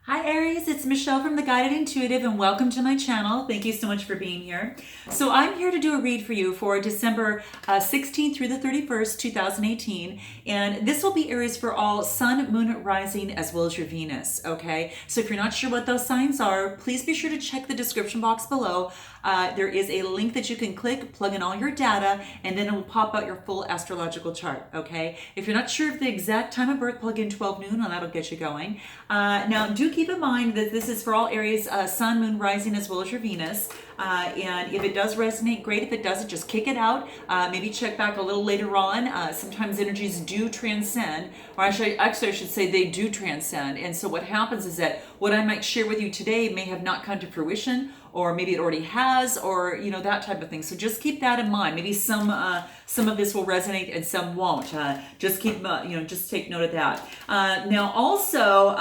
Hi Aries, it's Michelle from The Guided Intuitive and welcome to my channel. Thank you so much for being here. So I'm here to do a read for you for December 16th through the 31st, 2018. And this will be Aries for all Sun, Moon, Rising, as well as your Venus, okay? So if you're not sure what those signs are, please be sure to check the description box below. There is a link that you can click, plug in all your data, and then it will pop out your full astrological chart, okay? If you're not sure of the exact time of birth, plug in 12 noon and that'll get you going. Now, do keep in mind that this is for all Aries, Sun, Moon, Rising, as well as your Venus. And if it does resonate, great. If it doesn't, just kick it out. Maybe check back a little later on. Sometimes energies do transcend, or actually I should say they do transcend. And so what happens is that what I might share with you today may have not come to fruition, or maybe it already has, or that type of thing. So just keep that in mind. Maybe some of this will resonate and some won't. Just keep just take note of that. Now also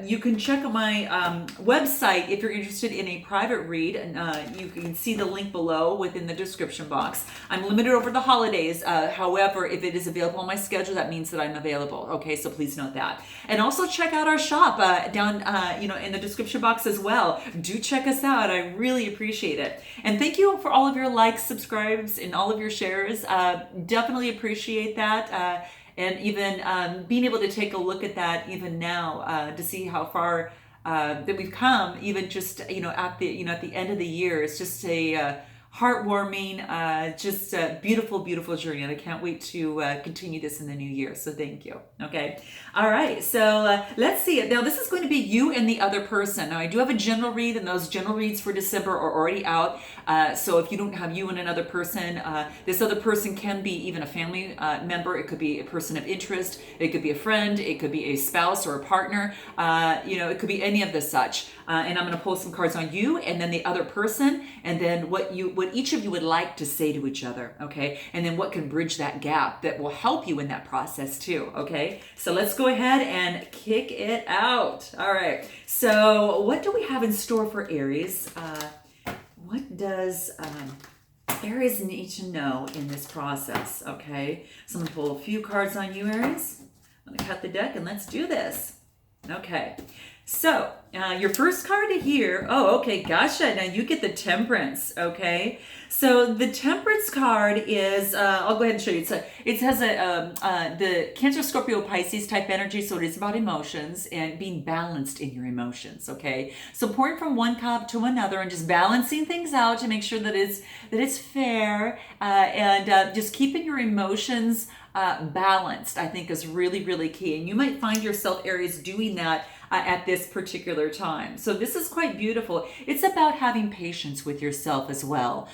you can check out my website if you're interested in a private read, and you can see the link below within the description box. I'm limited over the holidays. However, if it is available on my schedule, that means that I'm available. Okay, so please note that. And also check out our shop down in the description box as well. Do check us out. I really appreciate it. And thank you for all of your likes, subscribes, and all of your shares. Definitely appreciate that. And even being able to take a look at that even now to see how far that we've come, even just at the end of the year. It's just a heartwarming, just a beautiful journey, and I can't wait to continue this in the new year. So thank you. Okay. All right. So let's see it. Now this is going to be you and the other person. Now I do have a general read, and those general reads for December are already out. So if you don't have you and another person, this other person can be even a family member. It could be a person of interest. It could be a friend. It could be a spouse or a partner. It could be any of the such. And I'm going to pull some cards on you and then the other person, and then what each of you would like to say to each other, okay? And then what can bridge that gap that will help you in that process too, okay? So let's go ahead and kick it out. All right. So what do we have in store for Aries? What does Aries need to know in this process, okay? So I'm going to pull a few cards on you, Aries. I'm going to cut the deck and let's do this. Okay. So, your first card here, okay, gotcha. Now you get the Temperance, okay? So the Temperance card is, I'll go ahead and show you. It has the Cancer, Scorpio, Pisces type energy, so it is about emotions and being balanced in your emotions, okay? So pouring from one cup to another and just balancing things out to make sure that it's fair, and just keeping your emotions balanced, I think, is really key. And you might find yourself, Aries, doing that at this particular time. So this is quite beautiful. It's about having patience with yourself as well.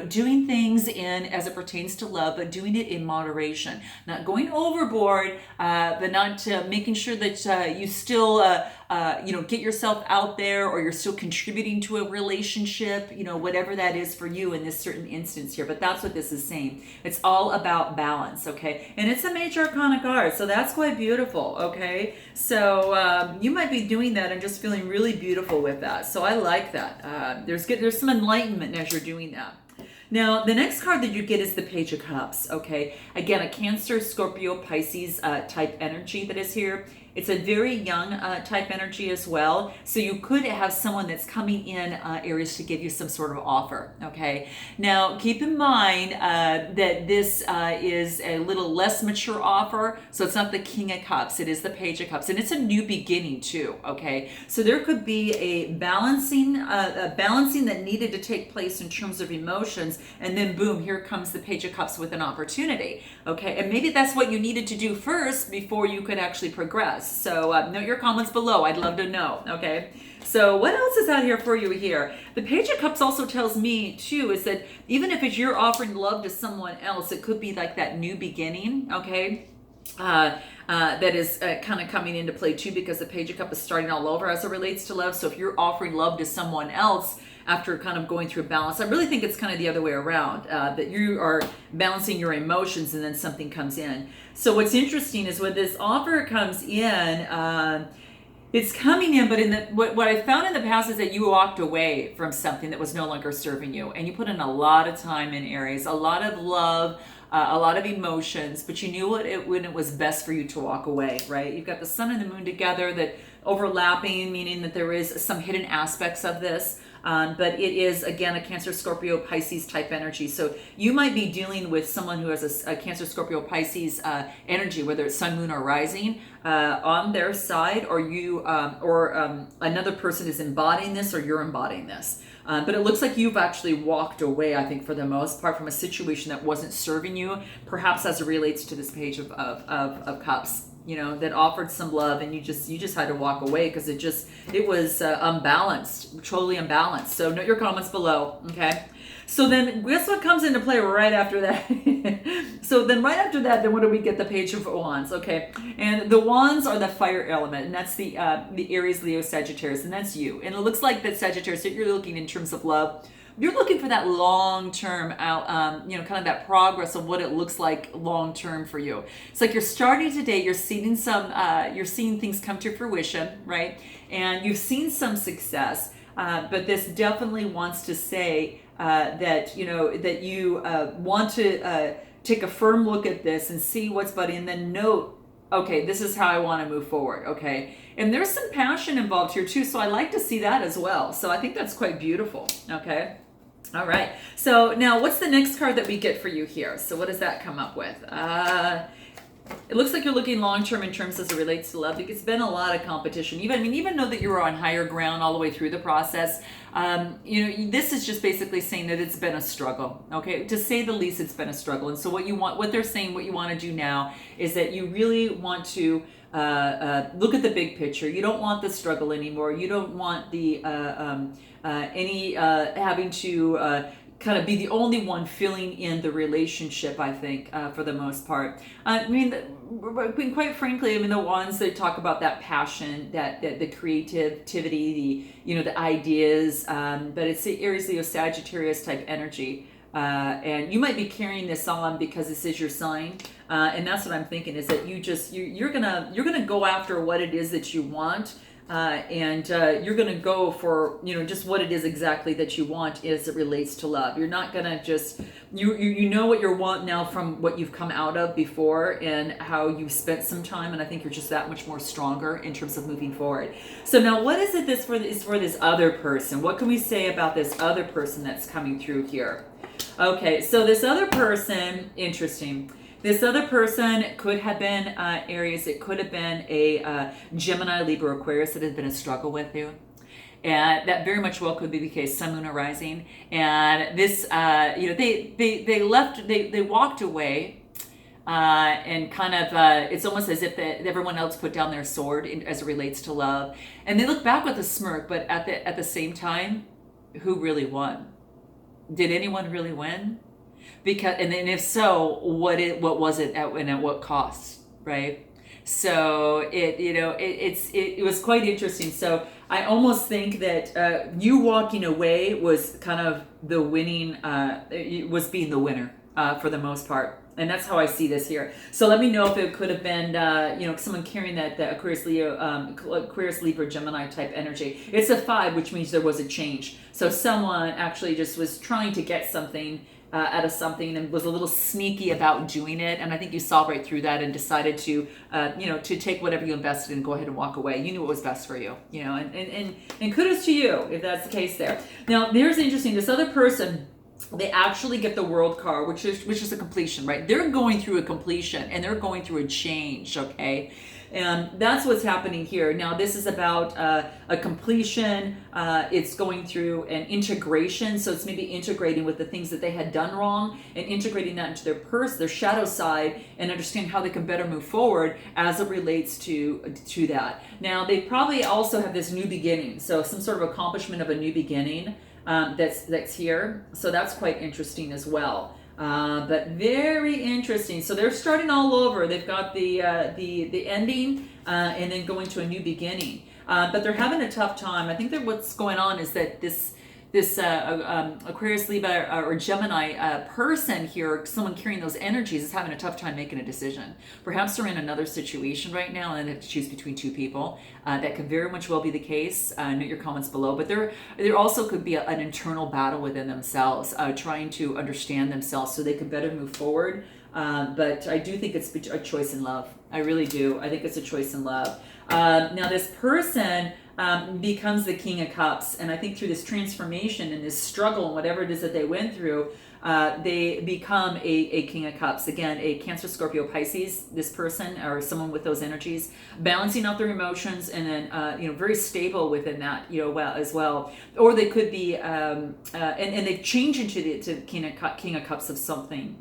Doing things as it pertains to love, but doing it in moderation. Not going overboard, but not making sure that you still get yourself out there, or you're still contributing to a relationship, whatever that is for you in this certain instance here. But that's what this is saying. It's all about balance, okay? And it's a major arcana card, so that's quite beautiful, okay? So you might be doing that and just feeling really beautiful with that. So I like that. There's some enlightenment as you're doing that. Now, the next card that you get is the Page of Cups, okay? Again, a Cancer, Scorpio, Pisces type energy that is here. It's a very young type energy as well. So you could have someone that's coming in, Aries, to give you some sort of offer, okay? Now, keep in mind that this is a little less mature offer. So it's not the King of Cups. It is the Page of Cups. And it's a new beginning too, okay? So there could be a balancing that needed to take place in terms of emotions. And then boom, here comes the Page of Cups with an opportunity, okay? And maybe that's what you needed to do first before you could actually progress. So note your comments below. I'd love to know, okay? So what else is out here for you here? The Page of Cups also tells me too is that even if you're offering love to someone else, it could be like that new beginning, okay? That is kind of coming into play too, because the Page of Cups is starting all over as it relates to love. So if you're offering love to someone else after kind of going through balance, I really think it's kind of the other way around, that you are balancing your emotions and then something comes in. So what's interesting is when this offer comes in, it's coming in, but what I found in the past is that you walked away from something that was no longer serving you, and you put in a lot of time in, Aries, a lot of love, a lot of emotions, but you knew when it was best for you to walk away, right? You've got the sun and the moon together that overlapping, meaning that there is some hidden aspects of this. But it is, again, a Cancer, Scorpio, Pisces type energy. So you might be dealing with someone who has a Cancer, Scorpio, Pisces energy, whether it's sun, moon, or rising on their side, or another person is embodying this, or you're embodying this. But it looks like you've actually walked away, I think, for the most part, from a situation that wasn't serving you, perhaps as it relates to this Page of Cups. That offered some love, and you just had to walk away because it was unbalanced, totally unbalanced. So note your comments below, okay? So then guess what comes into play right after that? So then right after that, then what do we get? The Page of Wands, okay? And the Wands are the fire element, and that's the Aries, Leo, Sagittarius, and that's you. And it looks like that Sagittarius, if you're looking in terms of love, you're looking for that long-term out, kind of that progress of what it looks like long-term for you. It's like you're starting today, you're seeing things come to fruition, right? And you've seen some success, but this definitely wants to say that you want to take a firm look at this and see what's budding, and then note, okay, this is how I want to move forward, okay? And there's some passion involved here too, so I like to see that as well. So I think that's quite beautiful, okay? All right, so now what's the next card that we get for you here? So what does that come up with? It looks like you're looking long-term in terms as it relates to love. It's been a lot of competition. Even though that you were on higher ground all the way through the process, this is just basically saying that it's been a struggle, okay? To say the least, it's been a struggle. And so what they're saying, what you want to do now is that you really want to look at the big picture. You don't want the struggle anymore. You don't want the having to kind of be the only one filling in the relationship, I think, for the most part. Quite frankly, the ones that talk about that passion, that the creativity, the ideas, but it's the Aries, Leo, Sagittarius type energy. And you might be carrying this on because this is your sign. And that's what I'm thinking, is that you're gonna go after what it is that you want. And you're going to go for, just what it is exactly that you want as it relates to love. You're not going to just, you know what you want now from what you've come out of before and how you've spent some time. And I think you're just that much more stronger in terms of moving forward. So now what is it is for this other person? What can we say about this other person that's coming through here? Okay, so this other person, interesting. This other person could have been Aries. It could have been a Gemini, Libra, Aquarius that has been a struggle with you. And that very much well could be the case, Sun, Moon, or Rising. And this, they walked away and kind of, it's almost as if everyone else put down their sword as it relates to love. And they look back with a smirk, but at the same time, who really won? Did anyone really win? And then if so, what was it and at what cost, right? So it was quite interesting. So I almost think that you walking away was kind of the winning, it was being the winner for the most part. And that's how I see this here. So let me know if it could have been, someone carrying that Aquarius, Leo, Aquarius, Libra, Gemini type energy. It's a 5, which means there was a change. So someone actually just was trying to get something out of something and was a little sneaky about doing it. And I think you saw right through that and decided to, to take whatever you invested and go ahead and walk away. You knew what was best for you, and kudos to you if that's the case there. Now, there's interesting, this other person, they actually get the World card, which is a completion, right? They're going through a completion and they're going through a change, okay? And that's what's happening here. Now, this is about a completion. It's going through an integration. So it's maybe integrating with the things that they had done wrong and integrating that into their shadow side and understand how they can better move forward as it relates to that. Now, they probably also have this new beginning. So some sort of accomplishment of a new beginning that's here. So that's quite interesting as well. But very interesting. So they're starting all over. They've got the ending and then going to a new beginning. But they're having a tough time. I think that what's going on is that this Aquarius, Libra, or Gemini person here, someone carrying those energies, is having a tough time making a decision. Perhaps they're in another situation right now and they have to choose between two people. That could very much well be the case. Note your comments below. But there also could be an internal battle within themselves, trying to understand themselves so they can better move forward. But I do think it's a choice in love. I really do. I think it's a choice in love. Now this person becomes the King of Cups, and I think through this transformation and this struggle and whatever it is that they went through, they become a King of Cups. Again, a Cancer, Scorpio, Pisces, this person or someone with those energies, balancing out their emotions, and then very stable within that, as well. Or they could be, and they change into the King of Cups of something,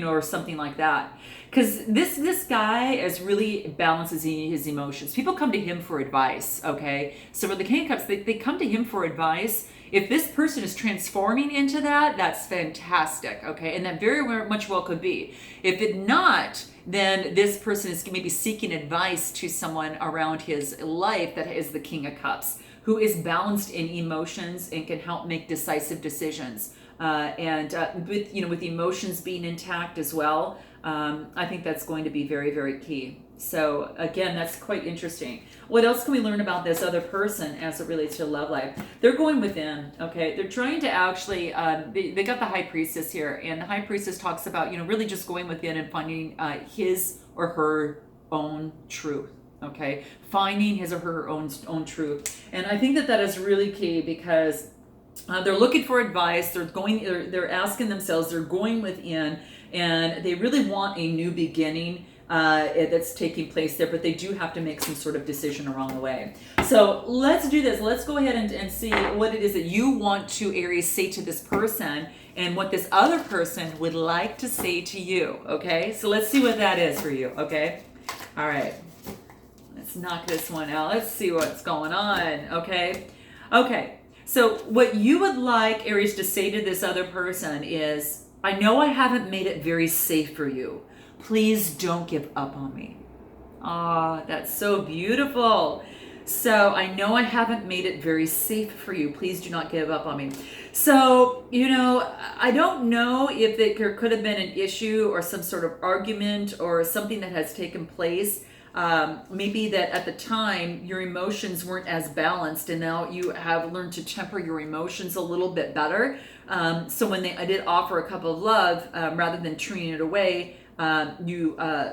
or something like that. Because this guy is really balances his emotions. People come to him for advice, okay? So for the King of Cups, they come to him for advice. If this person is transforming into that, that's fantastic, okay? And that very much well could be. If it not, then this person is maybe seeking advice to someone around his life that is the King of Cups, who is balanced in emotions and can help make decisive decisions. With emotions being intact as well, I think that's going to be very, very key. So again, that's quite interesting. What else can we learn about this other person as it relates to love life? They're going within, okay? They're trying to actually, they got the High Priestess here, and the High Priestess talks about, really just going within and finding his or her own truth. Okay, finding his or her own truth. And I think that is really key, because they're looking for advice. They're asking themselves, they're going within, and they really want a new beginning that's taking place there, but they do have to make some sort of decision along the way. So let's do this. Let's go ahead and see what it is that you want to, Aries, say to this person, and what this other person would like to say to you. Okay, so let's see what that is for you. Okay, all right, let's knock this one out. Let's see what's going on. Okay, so what you would like, Aries, to say to this other person is, I know I haven't made it very safe for you. Please don't give up on me. Ah, that's so beautiful. So I know I haven't made it very safe for you. Please do not give up on me. So, I don't know if there could have been an issue or some sort of argument or something that has taken place. Maybe that at the time your emotions weren't as balanced, and now you have learned to temper your emotions a little bit better. So when I did offer a cup of love, rather than turning it away, you kind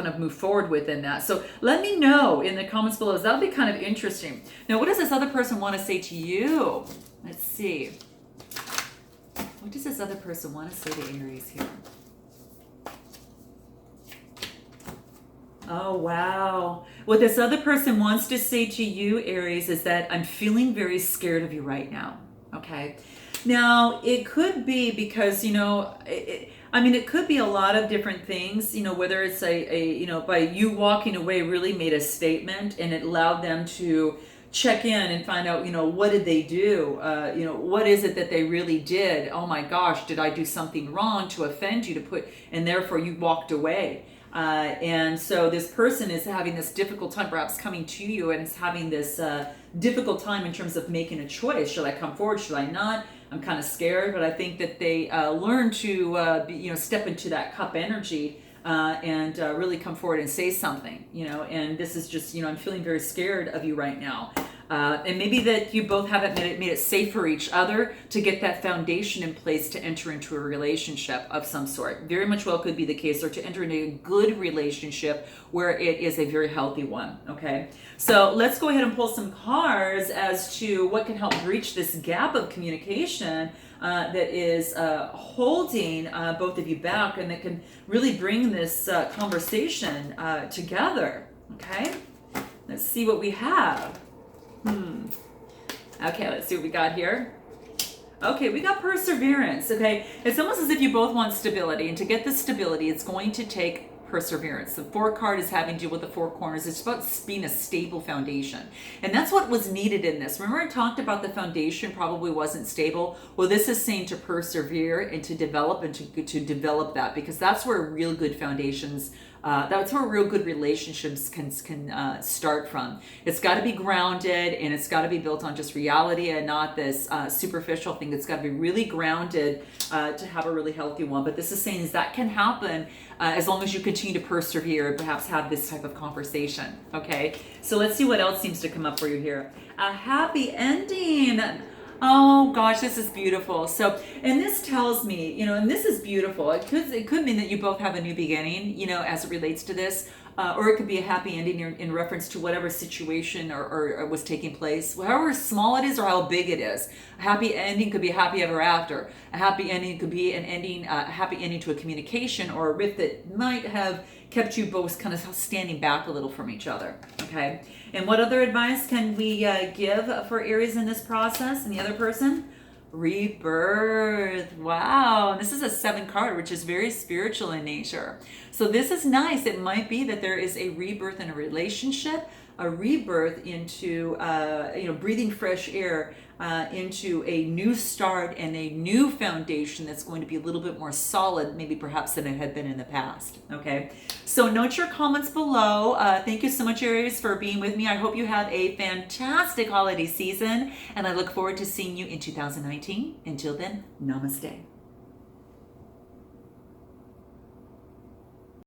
of move forward within that. So let me know in the comments below. That'll be kind of interesting. Now, what does this other person want to say to you? Let's see. What does this other person want to say to Aries here? Oh, wow. What this other person wants to say to you, Aries, is that I'm feeling very scared of you right now. Okay. Now, it could be because, it could be a lot of different things, whether it's by you walking away really made a statement, and it allowed them to check in and find out, what did they do? What is it that they really did? Oh my gosh, did I do something wrong to offend you, and therefore you walked away? And so this person is having this difficult time, perhaps coming to you, and is having this difficult time in terms of making a choice. Should I come forward? Should I not? I'm kind of scared, but I think that they learn to step into that cup energy and really come forward and say something. And this is just, I'm feeling very scared of you right now. And maybe that you both haven't made it safe for each other to get that foundation in place to enter into a relationship of some sort. Very much well could be the case, or to enter into a good relationship where it is a very healthy one. Okay, so let's go ahead and pull some cards as to what can help breach this gap of communication that is holding both of you back, and that can really bring this conversation together. Okay, let's see what we have. Okay, let's see what we got here. Okay, we got perseverance. Okay, it's almost as if you both want stability, and to get this stability, it's going to take perseverance. The 4 card is having to do with the 4 corners. It's about being a stable foundation, and that's what was needed in this. Remember, I talked about the foundation probably wasn't stable. Well, this is saying to persevere and to develop, and to develop that, because that's where real good foundations. That's where real good relationships can start from. It's got to be grounded, and it's got to be built on just reality and not this superficial thing. It's got to be really grounded to have a really healthy one. But this is saying is that can happen as long as you continue to persevere and perhaps have this type of conversation. Okay, so let's see what else seems to come up for you here. A happy ending. Oh gosh, this is beautiful. So, and this tells me, and this is beautiful. It could mean that you both have a new beginning, as it relates to this. or it could be a happy ending in reference to whatever situation or was taking place, however small it is or how big it is. A happy ending could be a happy ever after. A happy ending could be an ending, a happy ending to a communication or a rift that might have kept you both kind of standing back a little from each other. Okay. And what other advice can we give for Aries in this process and the other person? Rebirth. Wow. This is a 7 card, which is very spiritual in nature. So this is nice. It might be that there is a rebirth in a relationship, a rebirth into, breathing fresh air into a new start and a new foundation that's going to be a little bit more solid, maybe perhaps than it had been in the past. Okay. So note your comments below. Thank you so much, Aries, for being with me. I hope you have a fantastic holiday season, and I look forward to seeing you in 2019. Until then, namaste.